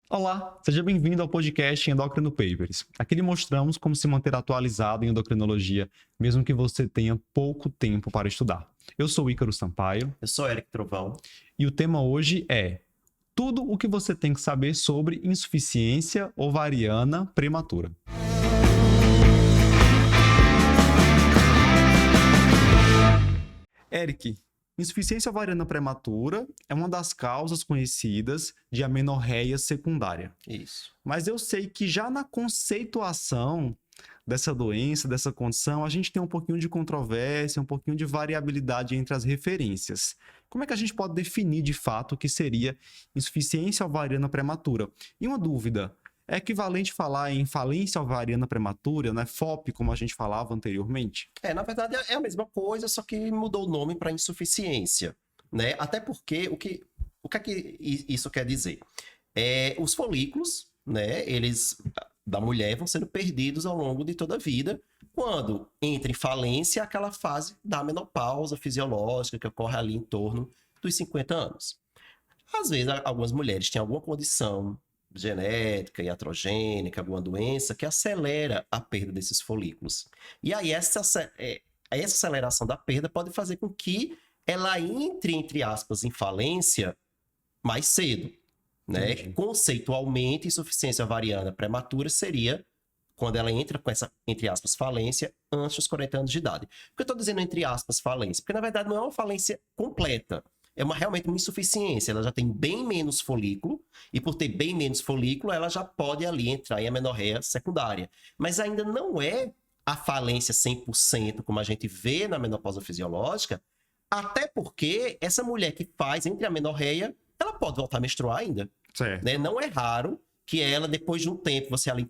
Olá, seja bem-vindo ao podcast Endocrino Papers. Aqui lhe mostramos como se manter atualizado em endocrinologia, mesmo que você tenha pouco tempo para estudar. Eu sou Ícaro Sampaio Eu sou Eric Trovão. e o tema hoje é tudo o que você tem que saber sobre insuficiência ovariana prematura. Eric, insuficiência ovariana prematura é uma das causas conhecidas de amenorreia secundária. Isso. Mas eu sei que já na conceituação dessa doença, dessa condição, a gente tem um pouquinho de controvérsia, um pouquinho de variabilidade entre as referências. Como é que a gente pode definir de fato o que seria insuficiência ovariana prematura? E uma dúvida, é equivalente falar em falência ovariana prematura, né? FOP, como a gente falava anteriormente? Na verdade é a mesma coisa, só que mudou o nome para insuficiência, né? Até porque o que é que isso quer dizer? Os folículos, né, eles da mulher vão sendo perdidos ao longo de toda a vida. Quando entra em falência, aquela fase da menopausa fisiológica que ocorre ali em torno dos 50 anos. Às vezes, algumas mulheres têm alguma condição genética, iatrogênica, alguma doença que acelera a perda desses folículos. E aí, essa aceleração da perda pode fazer com que ela entre aspas, em falência mais cedo. Né? Entendi. Conceitualmente, insuficiência ovariana prematura seria quando ela entra com essa, entre aspas, falência antes dos 40 anos de idade. Por que eu estou dizendo entre aspas falência? Porque, na verdade, não é uma falência completa. É realmente uma insuficiência. Ela já tem bem menos folículo, e por ter bem menos folículo, ela já pode ali entrar em amenorreia secundária. Mas ainda não é a falência 100%, como a gente vê na menopausa fisiológica, até porque essa mulher que faz entre a amenorreia, ela pode voltar a menstruar ainda. Certo. Né? Não é raro que ela, depois de um tempo, você ali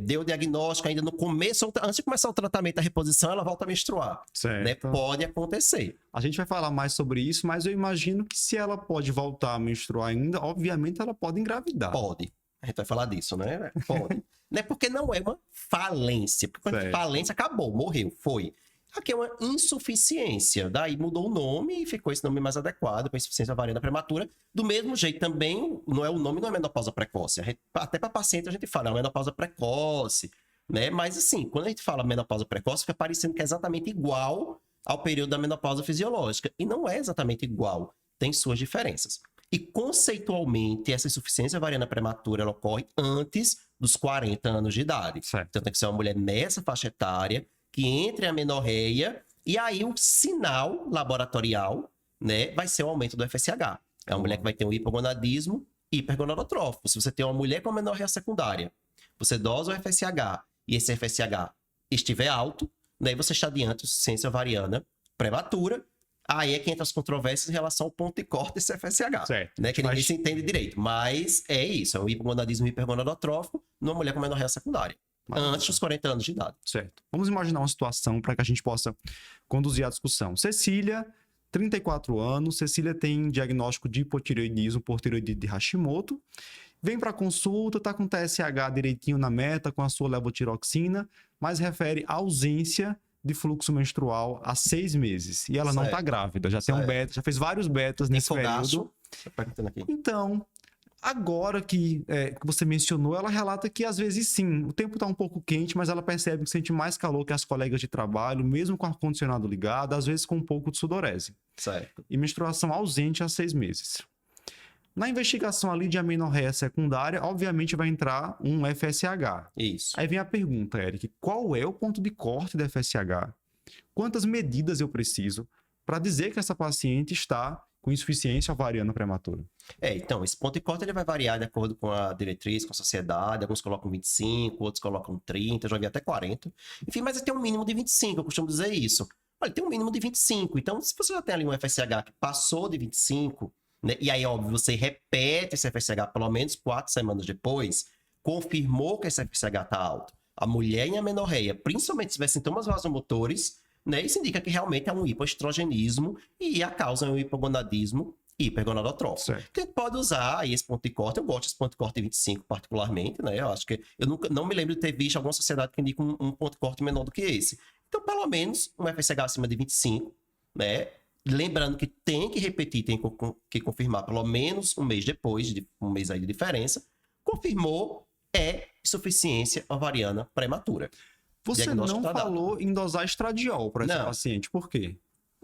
deu o diagnóstico ainda no começo, antes de começar o tratamento da reposição, ela volta a menstruar. Certo. Né? Pode acontecer. A gente vai falar mais sobre isso, mas eu imagino que se ela pode voltar a menstruar ainda, obviamente ela pode engravidar. Pode. A gente vai falar disso, né? Pode. Né? Porque não é uma falência. Porque quando é falência, acabou, morreu, foi. Aqui é uma insuficiência. Daí mudou o nome e ficou esse nome mais adequado para insuficiência ovariana prematura. Do mesmo jeito também, não é o nome, não é menopausa precoce. Até para paciente a gente fala, é uma menopausa precoce, né? Mas assim, quando a gente fala menopausa precoce, fica parecendo que é exatamente igual ao período da menopausa fisiológica. E não é exatamente igual. Tem suas diferenças. E conceitualmente, essa insuficiência ovariana prematura ela ocorre antes dos 40 anos de idade. Certo. Então tem que ser uma mulher nessa faixa etária que entre a amenorreia, e aí o sinal laboratorial, né, vai ser o aumento do FSH. É uma mulher que vai ter um hipogonadismo hipergonadotrófico. Se você tem uma mulher com amenorreia secundária, você dosa o FSH e esse FSH estiver alto, daí você está diante de insuficiência ovariana prematura. Aí é que entra as controvérsias em relação ao ponto de corte desse FSH. Certo. Né, que ninguém se entende direito. Mas é isso, é um hipogonadismo hipergonadotrófico numa mulher com amenorreia secundária. Antes dos 40 anos de idade. Certo. Vamos imaginar uma situação para que a gente possa conduzir a discussão. Cecília, 34 anos. Cecília tem diagnóstico de hipotireoidismo por tireoidite de Hashimoto. Vem para consulta, está com TSH direitinho na meta, com a sua levotiroxina, mas refere ausência de fluxo menstrual há 6 meses. E ela não está grávida, já tem um beta, já fez vários betas nesse período. Então, agora que você mencionou, ela relata que às vezes sim, o tempo está um pouco quente, mas ela percebe que sente mais calor que as colegas de trabalho, mesmo com o ar-condicionado ligado, às vezes com um pouco de sudorese. Certo. E menstruação ausente há 6 meses. Na investigação ali de amenorreia secundária, obviamente vai entrar um FSH. Isso. Aí vem a pergunta, Eric, qual é o ponto de corte do FSH? Quantas medidas eu preciso para dizer que essa paciente está com insuficiência ovariana prematura? Então, esse ponto de corte ele vai variar de acordo com a diretriz, com a sociedade. Alguns colocam 25, outros colocam 30, eu já vi até 40. Enfim, mas tem um mínimo de 25, eu costumo dizer isso. Olha, tem um mínimo de 25. Então, se você já tem ali um FSH que passou de 25, né, e aí, óbvio, você repete esse FSH pelo menos 4 semanas depois, confirmou que esse FSH está alto. A mulher em amenorreia, principalmente se tiver sintomas vasomotores, né, isso indica que realmente é um hipoestrogenismo e a causa é um hipogonadismo hipergonadotrófico. Que a gente pode usar aí esse ponto de corte. Eu gosto desse ponto de corte de 25 particularmente, né? Eu acho que eu não me lembro de ter visto alguma sociedade que indica um ponto de corte menor do que esse. Então, pelo menos um FSH acima de 25, né? Lembrando que tem que repetir, tem que confirmar pelo menos um mês depois, um mês aí de diferença. Confirmou, é insuficiência ovariana prematura. Você Diagnóstico não tá dado. falou em dosar estradiol para esse Não. paciente. Por quê?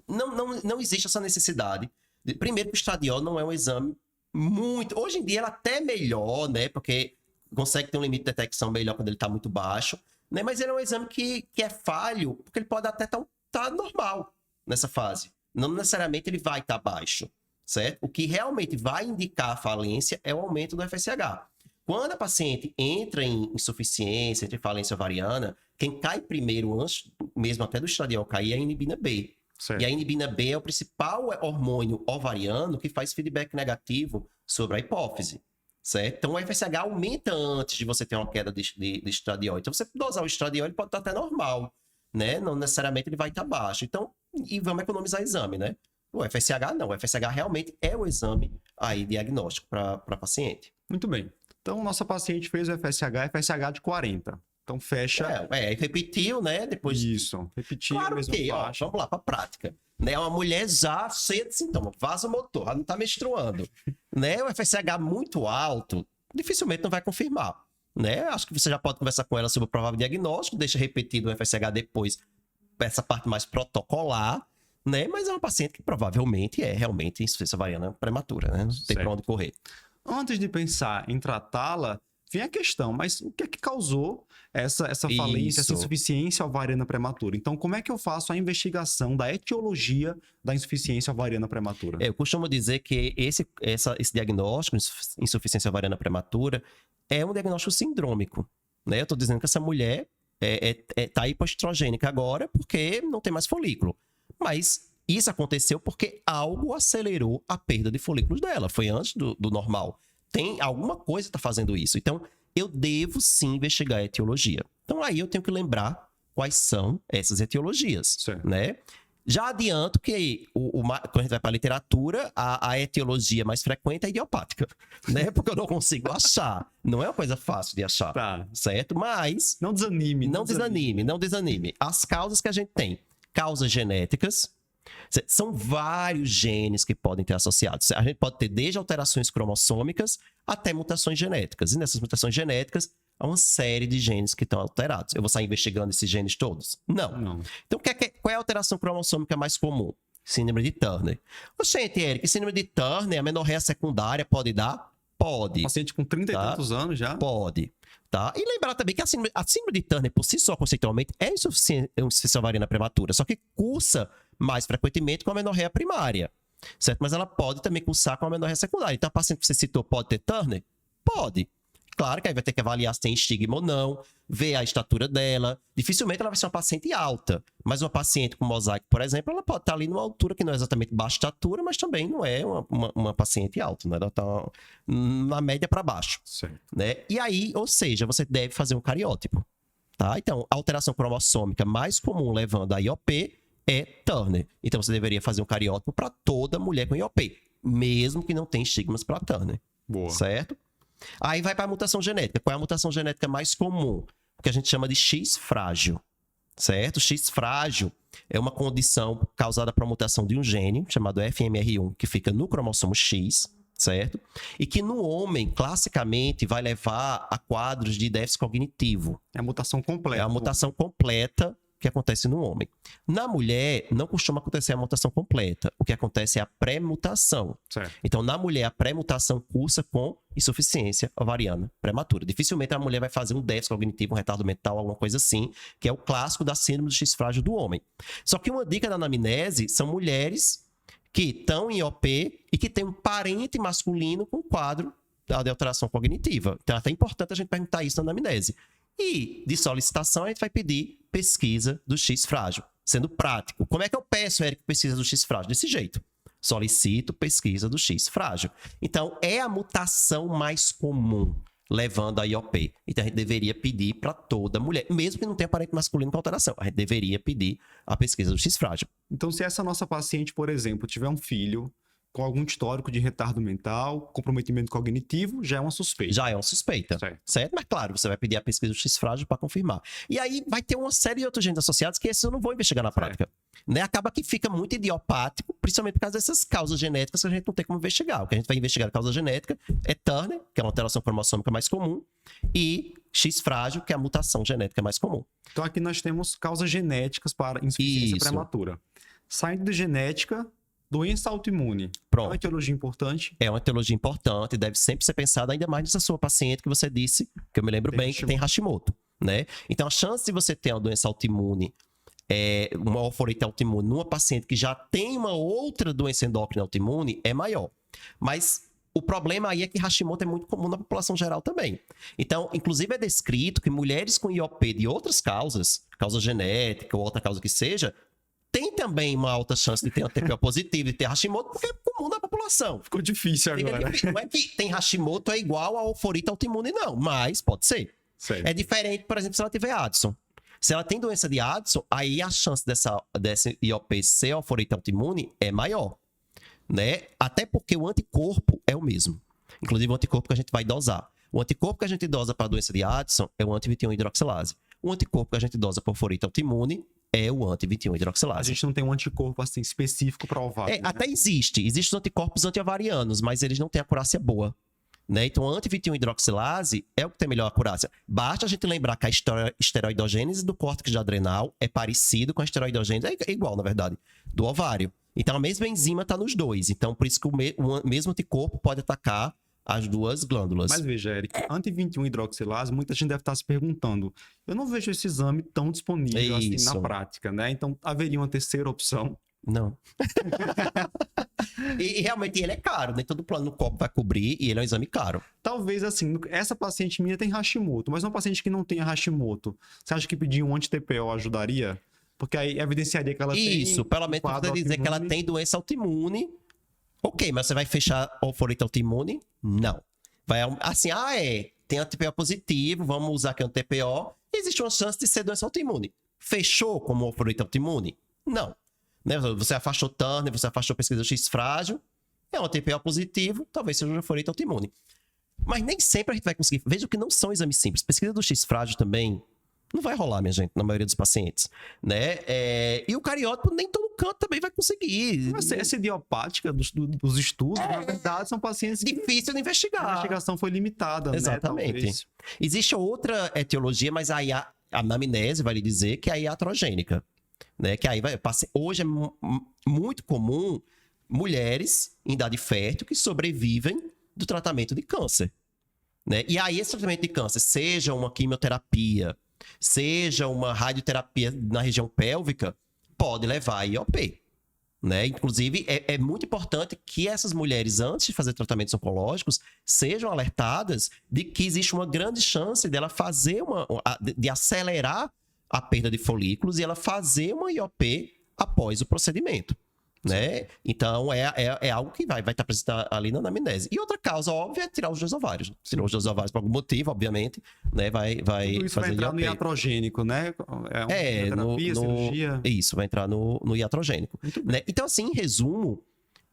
Não existe essa necessidade. Primeiro, que o estradiol não é um exame muito... Hoje em dia, ela até é melhor, né? Porque consegue ter um limite de detecção melhor quando ele está muito baixo, né? Mas ele é um exame que é falho, porque ele pode até estar normal nessa fase. Não necessariamente ele vai estar baixo, certo? O que realmente vai indicar a falência é o aumento do FSH. Quando a paciente entra em insuficiência, entra em falência ovariana, quem cai primeiro, antes mesmo até do estradiol cair, é a inibina B. Certo. E a inibina B é o principal hormônio ovariano que faz feedback negativo sobre a hipófise, certo? Então o FSH aumenta antes de você ter uma queda de estradiol. Então você dosar o estradiol, ele pode estar até normal, né? Não necessariamente ele vai estar baixo. Então, e vamos economizar exame, né? O FSH não. O FSH realmente é o exame aí diagnóstico para paciente. Muito bem. Então, nossa paciente fez o FSH de 40. Então, fecha... Repetiu, né? Depois... Isso. Repetiu. Claro mesma que, ó, faixa. vamos lá para a prática. Né? Uma mulher já cheia de sintomas, vasomotor, ela não está menstruando. Né? O FSH muito alto, dificilmente não vai confirmar. Né? Acho que você já pode conversar com ela sobre o provável diagnóstico, deixa repetido o FSH depois, essa parte mais protocolar, né? Mas é uma paciente que provavelmente é realmente insuficiência ovariana prematura, né? Não tem Certo. para onde correr. Antes de pensar em tratá-la, vem a questão, mas o que é que causou essa falência, essa Isso. insuficiência ovariana prematura? Então, como é que eu faço a investigação da etiologia da insuficiência ovariana prematura? Eu costumo dizer que esse diagnóstico, insuficiência ovariana prematura, é um diagnóstico sindrômico. Né? Eu estou dizendo que essa mulher está hipoestrogênica agora porque não tem mais folículo. Mas isso aconteceu porque algo acelerou a perda de folículos dela. Foi antes do normal. Tem alguma coisa que está fazendo isso. Então, eu devo sim investigar a etiologia. Então, aí eu tenho que lembrar quais são essas etiologias. Certo. Né? Já adianto que, quando a gente vai para a literatura, a etiologia mais frequente é idiopática. Né? Porque eu não consigo achar. Não é uma coisa fácil de achar. Tá. Certo? Mas... Não desanime. Não desanime. As causas que a gente tem. Causas genéticas. São vários genes que podem ter associados. A gente pode ter desde alterações cromossômicas até mutações genéticas. E nessas mutações genéticas, há uma série de genes que estão alterados. Eu vou sair investigando esses genes todos? Não. Então, qual é a alteração cromossômica mais comum? Síndrome de Turner. Gente, Eric, síndrome de Turner, a amenorreia secundária pode dar? Pode. Paciente com 30 e tantos anos já? Pode. Tá? E lembrar também que a síndrome de Turner, por si só, conceitualmente, é insuficiência ovariana prematura, só que cursa mais frequentemente com a amenorreia primária, certo? Mas ela pode também cursar com a amenorreia secundária. Então, a paciente que você citou pode ter Turner? Pode. Claro que aí vai ter que avaliar se tem estigma ou não, ver a estatura dela. Dificilmente ela vai ser uma paciente alta, mas uma paciente com mosaico, por exemplo, ela pode estar ali numa altura que não é exatamente baixa estatura, mas também não é uma paciente alta, né? Ela está na média para baixo. Certo. Né? E aí, ou seja, você deve fazer um cariótipo. Tá? Então, a alteração cromossômica mais comum levando a IOP é Turner. Então, você deveria fazer um cariótipo para toda mulher com IOP, mesmo que não tenha estigmas para Turner. Boa. Certo? Aí vai para a mutação genética. Qual é a mutação genética mais comum? O que a gente chama de X frágil. Certo? X frágil é uma condição causada por mutação de um gene chamado FMR1, que fica no cromossomo X, certo? E que no homem, classicamente, vai levar a quadros de déficit cognitivo. É a mutação completa. É a mutação completa que acontece no homem. Na mulher, não costuma acontecer a mutação completa. O que acontece é a pré-mutação. Certo. Então, na mulher, a pré-mutação cursa com insuficiência ovariana prematura. Dificilmente a mulher vai fazer um déficit cognitivo, um retardo mental, alguma coisa assim, que é o clássico da síndrome do X frágil do homem. Só que uma dica da anamnese são mulheres que estão em IOP e que têm um parente masculino com quadro de alteração cognitiva. Então, é até importante a gente perguntar isso na anamnese. E, de solicitação, a gente vai pedir pesquisa do X frágil, sendo prático. Como é que eu peço, Eric, pesquisa do X frágil? Desse jeito. Solicito pesquisa do X frágil. Então, é a mutação mais comum levando a IOP. Então, a gente deveria pedir para toda mulher, mesmo que não tenha parente masculino com alteração. A gente deveria pedir a pesquisa do X frágil. Então, se essa nossa paciente, por exemplo, tiver um filho, com algum histórico de retardo mental, comprometimento cognitivo, já é uma suspeita. Já é uma suspeita, Certo. certo? Mas claro, você vai pedir a pesquisa do X-frágil para confirmar. E aí vai ter uma série de outros genes associados que esses eu não vou investigar na prática. Né? Acaba que fica muito idiopático, principalmente por causa dessas causas genéticas que a gente não tem como investigar. O que a gente vai investigar a causa genética é Turner, que é uma alteração cromossômica mais comum, e X-frágil, que é a mutação genética mais comum. Então aqui nós temos causas genéticas para insuficiência Isso. prematura. Saindo de genética, doença autoimune. É Pronto. uma etiologia importante. É uma etiologia importante, deve sempre ser pensada, ainda mais nessa sua paciente que você disse, que eu me lembro bem, que tem Hashimoto, né? Então, a chance de você ter uma doença autoimune, uma oforite autoimune, numa paciente que já tem uma outra doença endócrina autoimune, é maior. Mas o problema aí é que Hashimoto é muito comum na população geral também. Então, inclusive é descrito que mulheres com IOP de outras causas, causa genética ou outra causa que seja, tem também uma alta chance de ter um TPO positivo, de ter Hashimoto, porque é comum na população. Ficou difícil Fica agora. difícil. Não é que tem Hashimoto é igual a oforite autoimune, não. Mas pode ser. Certo. É diferente, por exemplo, se ela tiver Addison. Se ela tem doença de Addison, aí a chance dessa IOP ser oforite autoimune é maior. Né? Até porque o anticorpo é o mesmo. Inclusive o anticorpo que a gente vai dosar. O anticorpo que a gente dosa para a doença de Addison é o anti-21-hidroxilase. O anticorpo que a gente dosa para oforite autoimune é o A anti-21-hidroxilase. gente não tem um anticorpo assim específico para ovário. né? Até existe. Existem os anticorpos antiovarianos, mas eles não têm acurácia boa. Né? Então, a anti-21-hidroxilase é o que tem melhor acurácia. Basta a gente lembrar que a esteroidogênese do córtex adrenal é parecido com a esteroidogênese, é igual, na verdade, do ovário. Então, a mesma enzima está nos dois. Então, por isso que o mesmo anticorpo pode atacar as duas glândulas. Mas veja, Eric, anti-21-hidroxilase, muita gente deve estar se perguntando. Eu não vejo esse exame tão disponível assim na Isso. prática, né? Então, haveria uma terceira opção. Não. e realmente ele é caro, nem todo plano no copo vai cobrir e ele é um exame caro. Talvez assim, essa paciente minha tem Hashimoto, mas uma paciente que não tenha Hashimoto, você acha que pedir um anti-TPO ajudaria? Porque aí evidenciaria que ela tem Isso, pelo menos quadro precisa dizer que ela autoimune. tem doença autoimune. Ok, mas você vai fechar oforite autoimune? Não. Vai assim, tem TPO positivo, vamos usar aqui um TPO. Existe uma chance de ser doença autoimune. Fechou como oforite autoimune? Não. Né? Você afastou Turner, você afastou pesquisa X frágil, é um TPO positivo, talvez seja um oforite autoimune. Mas nem sempre a gente vai conseguir. Veja que não são exames simples. Pesquisa do X frágil também não vai rolar, minha gente, na maioria dos pacientes. Né? E o cariótipo nem todo canto também vai conseguir. Mas essa idiopática dos estudos, na verdade, são pacientes que Difícil de a investigar. investigação foi limitada, Exatamente. né? Talvez. Existe outra etiologia, mas aí a anamnese vai lhe dizer que é a iatrogênica. Né? Que aí hoje é muito comum mulheres em idade fértil que sobrevivem do tratamento de câncer. Né? E aí esse tratamento de câncer, seja uma quimioterapia, seja uma radioterapia na região pélvica, pode levar a IOP. Né? Inclusive, é muito importante que essas mulheres, antes de fazer tratamentos oncológicos, sejam alertadas de que existe uma grande chance dela fazer de acelerar a perda de folículos e ela fazer uma IOP após o procedimento. Né? Então, é algo que vai estar presente ali na anamnese. E outra causa óbvia é tirar os dois ovários. Tirar os dois ovários por algum motivo, obviamente, né? vai Tudo isso vai fazer entrar no IOP. iatrogênico, né? É uma terapia, cirurgia. Isso, vai entrar no iatrogênico. Muito bem. Né? Então, assim, em resumo,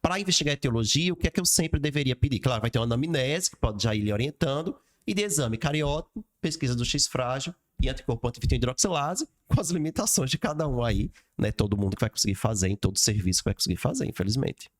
para investigar a etiologia, o que é que eu sempre deveria pedir? Claro, vai ter uma anamnese, que pode já ir lhe orientando, e de exame cariótipo, pesquisa do X frágil e anticorpo anti-21-hidroxilase, com as limitações de cada um aí, né? Todo mundo que vai conseguir fazer, em todo serviço que vai conseguir fazer, infelizmente.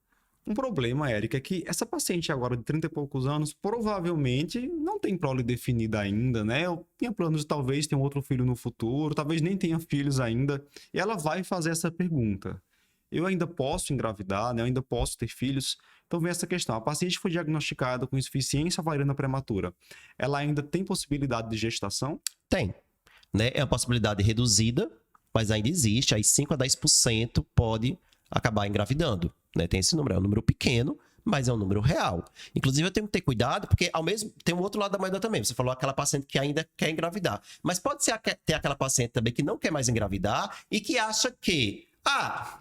Um problema, Érica, é que essa paciente agora de 30 e poucos anos provavelmente não tem prole definida ainda, né? Eu tinha planos de talvez ter um outro filho no futuro, talvez nem tenha filhos ainda. E ela vai fazer essa pergunta. Eu ainda posso engravidar, né? Eu ainda posso ter filhos? Então vem essa questão. A paciente foi diagnosticada com insuficiência ovariana prematura. Ela ainda tem possibilidade de gestação? Tem. Né? É uma possibilidade reduzida, mas ainda existe. Aí 5 a 10% pode acabar engravidando. Né? Tem esse número. É um número pequeno, mas é um número real. Inclusive, eu tenho que ter cuidado, porque tem um outro lado da moeda também. Você falou aquela paciente que ainda quer engravidar. Mas pode ser ter aquela paciente também que não quer mais engravidar e que acha que,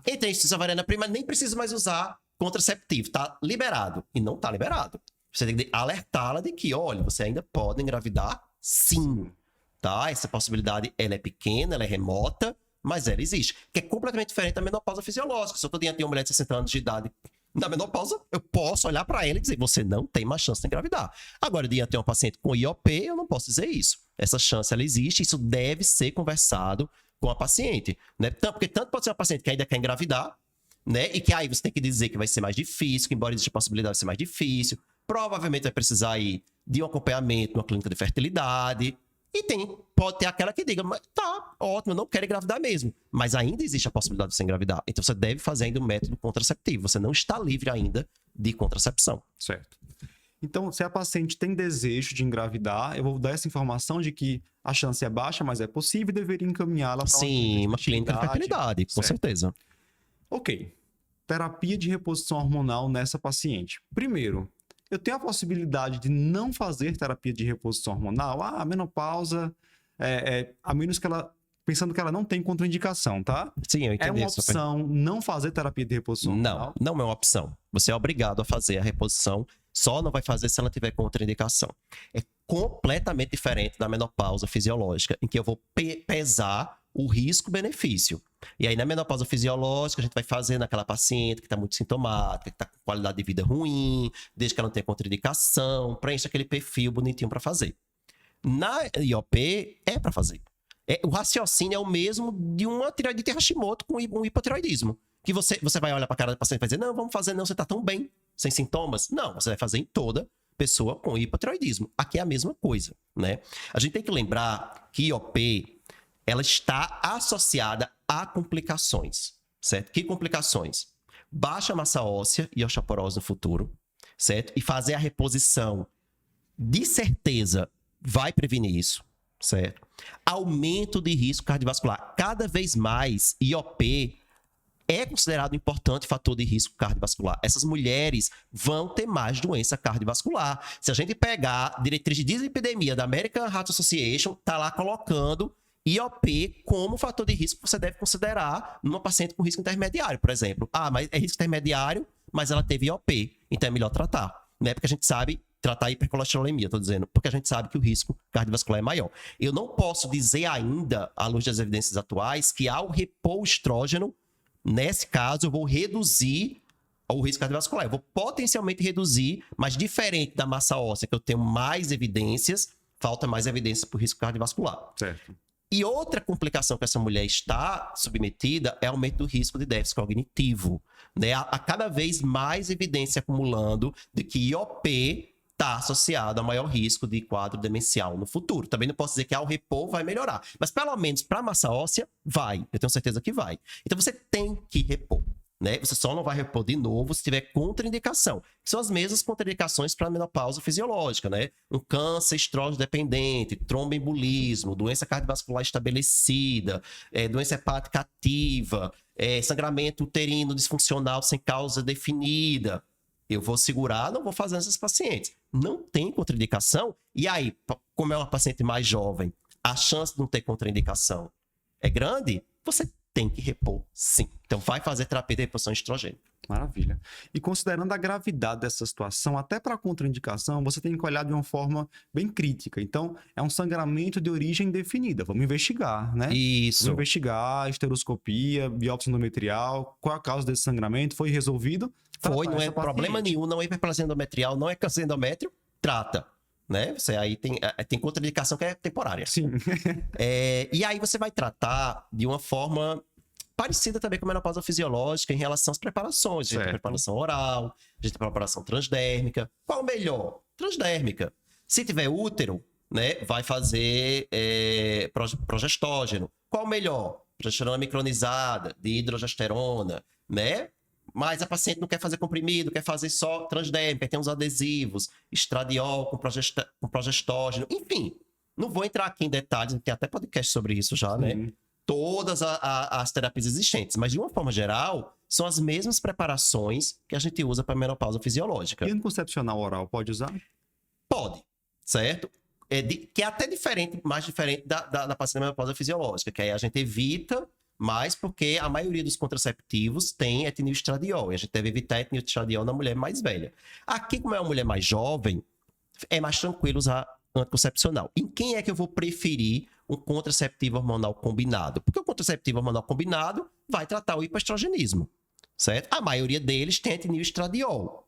entrei em insuficiência ovariana primária, nem preciso mais usar contraceptivo. Tá liberado. E não tá liberado. Você tem que alertá-la de que, olha, você ainda pode engravidar sim. Tá? Essa possibilidade, ela é pequena, ela é remota, mas ela existe. Que é completamente diferente da menopausa fisiológica. Se eu tô diante de uma mulher de 60 anos de idade Na menopausa, eu posso olhar para ela e dizer, você não tem mais chance de engravidar. Agora, diante de uma paciente com IOP, eu não posso dizer isso. Essa chance, ela existe, isso deve ser conversado com a paciente, né? Porque tanto pode ser uma paciente que ainda quer engravidar, né? E que aí você tem que dizer que vai ser mais difícil, que embora exista a possibilidade de ser mais difícil, provavelmente vai precisar aí de um acompanhamento numa clínica de fertilidade. E pode ter aquela que diga, mas tá, ótimo, eu não quero engravidar mesmo. Mas ainda existe a possibilidade de você engravidar. Então você deve fazer ainda um método contraceptivo. Você não está livre ainda de contracepção. Certo. Então, se a paciente tem desejo de engravidar, eu vou dar essa informação de que a chance é baixa, mas é possível e deveria encaminhá-la para uma clínica de fertilidade, com certeza. Ok. Terapia de reposição hormonal nessa paciente. Primeiro, eu tenho a possibilidade de não fazer terapia de reposição hormonal? A menopausa, a menos que ela... Pensando que ela não tem contraindicação, tá? Sim, eu entendi. É uma opção não fazer terapia de reposição hormonal? Não é uma opção. Você é obrigado a fazer a reposição, só não vai fazer se ela tiver contraindicação. É completamente diferente da menopausa fisiológica, em que eu vou pesar o risco-benefício. E aí, na menopausa fisiológica, a gente vai fazer naquela paciente que está muito sintomática, que está com qualidade de vida ruim, desde que ela não tenha contraindicação, preenche aquele perfil bonitinho para fazer. Na IOP, é para fazer. O raciocínio é o mesmo de uma tireoidite Hashimoto com um hipotireoidismo. Que você vai olhar para a cara do paciente e vai dizer, não, vamos fazer, não, você está tão bem, sem sintomas. Não, você vai fazer em toda pessoa com hipotireoidismo. Aqui é a mesma coisa, né? A gente tem que lembrar que IOP, ela está associada a complicações, certo? Que complicações? Baixa massa óssea e osteoporose no futuro, certo? E fazer a reposição, de certeza, vai prevenir isso, certo? Aumento de risco cardiovascular. Cada vez mais, IOP é considerado um importante fator de risco cardiovascular. Essas mulheres vão ter mais doença cardiovascular. Se a gente pegar a diretriz de dislipidemia da American Heart Association, tá lá colocando IOP como fator de risco que você deve considerar numa paciente com risco intermediário, por exemplo. Mas é risco intermediário, mas ela teve IOP, então é melhor tratar, né? Porque a gente sabe tratar a hipercolesterolemia, tô dizendo, porque a gente sabe que o risco cardiovascular é maior. Eu não posso dizer ainda, à luz das evidências atuais, que ao repor o estrógeno, nesse caso, eu vou reduzir o risco cardiovascular. Eu vou potencialmente reduzir, mas diferente da massa óssea, que eu tenho mais evidências, falta mais evidências para o risco cardiovascular. Certo. E outra complicação que essa mulher está submetida é o aumento do risco de déficit cognitivo, né? Há cada vez mais evidência acumulando de que IOP está associado a maior risco de quadro demencial no futuro. Também não posso dizer que ao repor vai melhorar, mas pelo menos para a massa óssea vai. Eu tenho certeza que vai. Então você tem que repor, né? Você só não vai repor de novo se tiver contraindicação. Que são as mesmas contraindicações para a menopausa fisiológica, né? Um câncer estrógeno dependente, tromboembolismo, doença cardiovascular estabelecida, doença hepática ativa, sangramento uterino disfuncional sem causa definida. Eu vou segurar, não vou fazer nessas pacientes. Não tem contraindicação. E aí, como é uma paciente mais jovem, a chance de não ter contraindicação é grande, você tem que repor, sim. Então, vai fazer terapia de reposição de estrogênio. Maravilha. E considerando a gravidade dessa situação, até para a contraindicação, você tem que olhar de uma forma bem crítica. Então, é um sangramento de origem definida. Vamos investigar, né? Isso. Vamos investigar, esteroscopia, biópsia endometrial, qual a causa desse sangramento, foi resolvido? Foi, não é problema nenhum, não é hiperplasia endometrial, não é câncer endométrio, trata. Né? Você aí tem contraindicação que é temporária. Sim. E aí você vai tratar de uma forma parecida também com a menopausa fisiológica em relação às preparações. A gente tem preparação oral, a gente tem preparação transdérmica. Qual o melhor? Transdérmica. Se tiver útero, né, vai fazer progestógeno. Qual o melhor? Progesterona micronizada, de hidrogesterona, né? Mas a paciente não quer fazer comprimido, quer fazer só transdérmica, tem uns adesivos, estradiol com progestógeno, enfim. Não vou entrar aqui em detalhes, tem até podcast sobre isso já, né? Todas as terapias existentes, mas de uma forma geral, são as mesmas preparações que a gente usa para menopausa fisiológica. E anticoncepcional oral, pode usar? Pode, certo? Que é até diferente, mais diferente da paciente da menopausa fisiológica, que aí a gente evita, mas porque a maioria dos contraceptivos tem etilneoestradiol, e a gente deve evitar etilneoestradiol na mulher mais velha. Aqui, como é uma mulher mais jovem, é mais tranquilo usar anticoncepcional. Em quem é que eu vou preferir um contraceptivo hormonal combinado? Porque o contraceptivo hormonal combinado vai tratar o hipoestrogenismo, certo? A maioria deles tem etinil estradiol,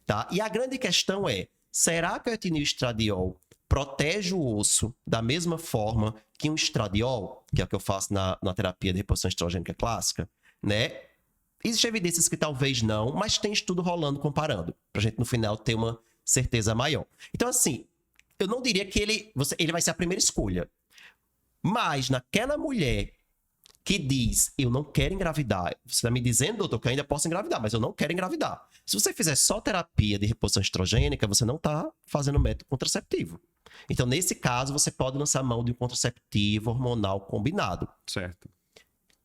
tá? E a grande questão é, será que o etinil estradiol protege o osso da mesma forma que um estradiol, que é o que eu faço na terapia de reposição estrogênica clássica, né? Existem evidências que talvez não, mas tem estudo rolando comparando, pra gente no final ter uma certeza maior. Então, assim, eu não diria que ele vai ser a primeira escolha, mas naquela mulher que diz, eu não quero engravidar, você está me dizendo, doutor, que eu ainda posso engravidar, mas eu não quero engravidar. Se você fizer só terapia de reposição estrogênica, você não está fazendo método contraceptivo. Então, nesse caso, você pode lançar mão de um contraceptivo hormonal combinado. Certo.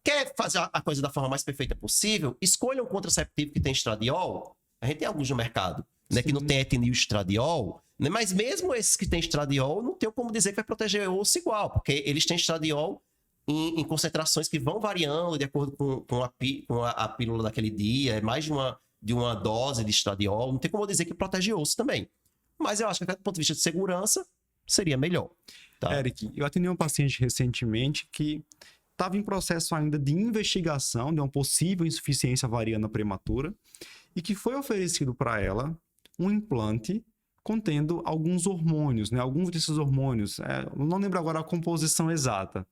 Quer fazer a coisa da forma mais perfeita possível? Escolha um contraceptivo que tem estradiol. A gente tem alguns no mercado, né, que não tem etinil estradiol, né, mas mesmo esses que têm estradiol, não tem como dizer que vai proteger o osso igual, porque eles têm estradiol em concentrações que vão variando de acordo com a pílula daquele dia, é mais de uma dose de estradiol, não tem como dizer que protege o osso também. Mas eu acho que, do ponto de vista de segurança, seria melhor. Tá? Eric, eu atendi uma paciente recentemente que estava em processo ainda de investigação de uma possível insuficiência ovariana prematura e que foi oferecido para ela um implante contendo alguns hormônios, né? Alguns desses hormônios, não lembro agora a composição exata.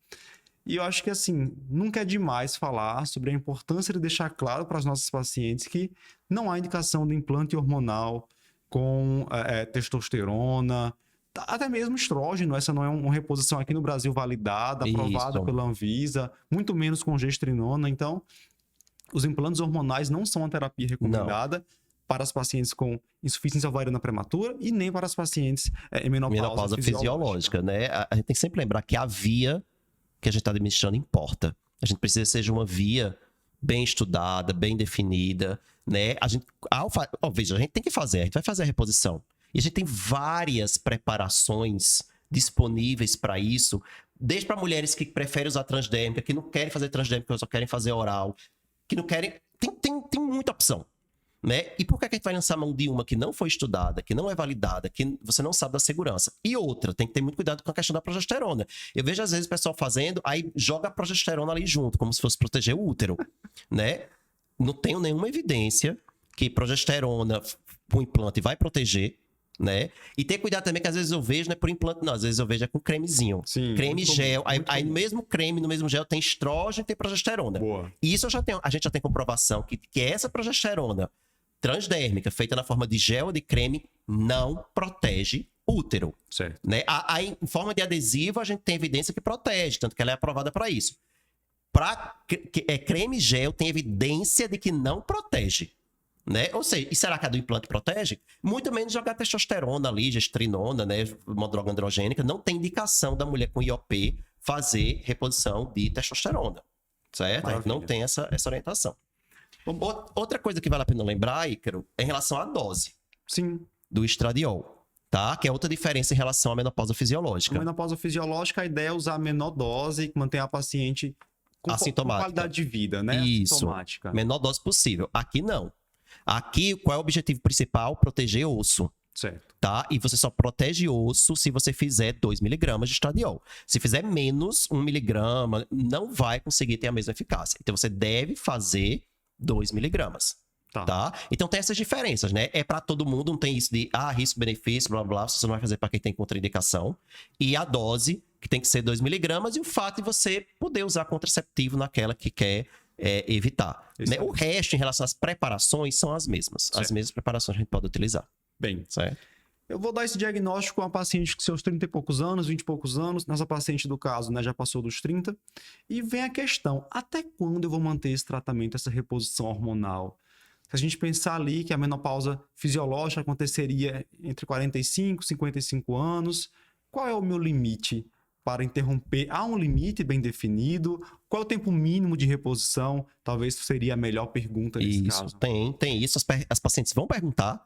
E eu acho que, assim, nunca é demais falar sobre a importância de deixar claro para as nossas pacientes que não há indicação de implante hormonal com testosterona, até mesmo estrógeno. Essa não é uma reposição aqui no Brasil validada, aprovada Isso. pela Anvisa, muito menos com gestrinona. Então, os implantes hormonais não são uma terapia recomendada para as pacientes com insuficiência ovariana prematura e nem para as pacientes em menopausa fisiológica, né? A gente tem que sempre lembrar que a via que a gente está administrando importa. A gente precisa que seja uma via bem estudada, bem definida, né? Veja, a gente tem que fazer, a gente vai fazer a reposição. E a gente tem várias preparações disponíveis para isso, desde para mulheres que preferem usar transdérmica, que não querem fazer transdérmica, só querem fazer oral, que não querem... Tem muita opção. Né? E por que a gente vai lançar mão de uma que não foi estudada, que não é validada, que você não sabe da segurança? E outra, tem que ter muito cuidado com a questão da progesterona. Eu vejo às vezes o pessoal fazendo, aí joga a progesterona ali junto, como se fosse proteger o útero, né? Não tenho nenhuma evidência que progesterona com implante vai proteger, né? E ter cuidado também que às vezes eu vejo, não é por implante não, às vezes eu vejo com cremezinho. Sim, creme gel, aí no mesmo creme, no mesmo gel tem estrógeno e tem progesterona. Boa. E isso a gente já tem comprovação que essa progesterona transdérmica, feita na forma de gel ou de creme, não protege útero. Certo. Né? Em forma de adesivo, a gente tem evidência que protege, tanto que ela é aprovada para isso. Creme gel tem evidência de que não protege. Né? Ou seja, e será que a do implante protege? Muito menos jogar testosterona ali, gestrinona, né? Uma droga androgênica. Não tem indicação da mulher com IOP fazer reposição de testosterona. Certo? A gente não tem essa orientação. Outra coisa que vale a pena lembrar, Ícaro, é em relação à dose. Sim. Do estradiol, tá? Que é outra diferença em relação à menopausa fisiológica. Na menopausa fisiológica, a ideia é usar a menor dose e manter a paciente com qualidade de vida, né? Isso. Assintomática. Menor dose possível. Aqui não. Aqui, qual é o objetivo principal? Proteger osso. Certo. Tá? E você só protege osso se você fizer 2 mg de estradiol. Se fizer menos 1 mg, não vai conseguir ter a mesma eficácia. Então, você deve fazer 2 mg. Tá? Então tem essas diferenças, né? É para todo mundo, não tem isso de risco-benefício, blá blá, você não vai fazer para quem tem contraindicação. E a dose, que tem que ser 2 mg, e o fato de você poder usar contraceptivo naquela que quer evitar. Né? O resto, em relação às preparações, são as mesmas. Certo. As mesmas preparações a gente pode utilizar. Bem, certo? Eu vou dar esse diagnóstico a uma paciente com seus 30 e poucos anos, 20 e poucos anos. Nessa paciente do caso, né, já passou dos 30. E vem a questão, até quando eu vou manter esse tratamento, essa reposição hormonal? Se a gente pensar ali que a menopausa fisiológica aconteceria entre 45 e 55 anos, qual é o meu limite para interromper? Há um limite bem definido? Qual é o tempo mínimo de reposição? Talvez seria a melhor pergunta nesse caso. Tem isso. As pacientes vão perguntar.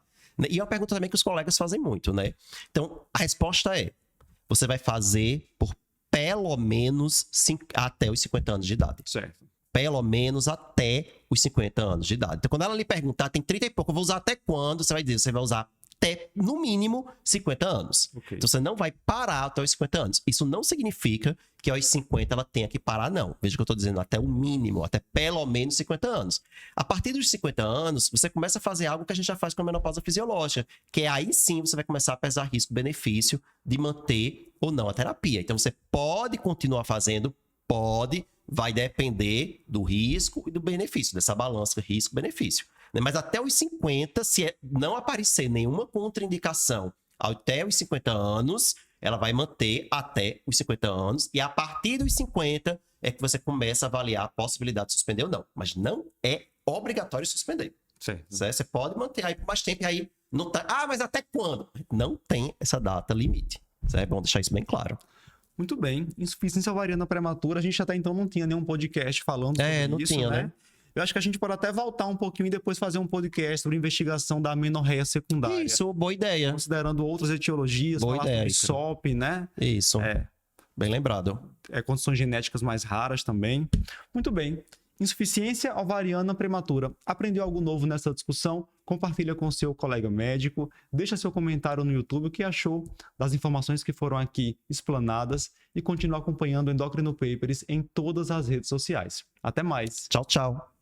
E é uma pergunta também que os colegas fazem muito, né? Então, a resposta é: você vai fazer por pelo menos até os 50 anos de idade. Certo. Pelo menos até os 50 anos de idade. Então, quando ela lhe perguntar, tem 30 e pouco, eu vou usar até quando? Você vai dizer, você vai usar até, no mínimo, 50 anos. Ok. Então você não vai parar até os 50 anos. Isso não significa que aos 50 ela tenha que parar, não. Veja que eu estou dizendo até o mínimo, até pelo menos 50 anos. A partir dos 50 anos, você começa a fazer algo que a gente já faz com a menopausa fisiológica, que é aí sim você vai começar a pesar risco-benefício de manter ou não a terapia. Então você pode continuar fazendo, pode, vai depender do risco e do benefício, dessa balança risco-benefício. Mas até os 50, se não aparecer nenhuma contraindicação até os 50 anos, ela vai manter até os 50 anos. E a partir dos 50 é que você começa a avaliar a possibilidade de suspender ou não. Mas não é obrigatório suspender. Certo. Você pode manter aí por mais tempo. E aí não tá... Ah, mas até quando? Não tem essa data limite. É bom deixar isso bem claro. Muito bem. Insuficiência ovariana prematura, a gente até então não tinha nenhum podcast falando sobre não isso, tinha, né? Eu acho que a gente pode até voltar um pouquinho e depois fazer um podcast sobre investigação da amenorreia secundária. Isso, boa ideia. Considerando outras etiologias, Boa falar ideia, sobre SOP, né? Isso. Bem lembrado. Condições genéticas mais raras também. Muito bem. Insuficiência ovariana prematura. Aprendeu algo novo nessa discussão? Compartilha com seu colega médico. Deixa seu comentário no YouTube o que achou das informações que foram aqui explanadas e continua acompanhando o Endocrino Papers em todas as redes sociais. Até mais. Tchau, tchau.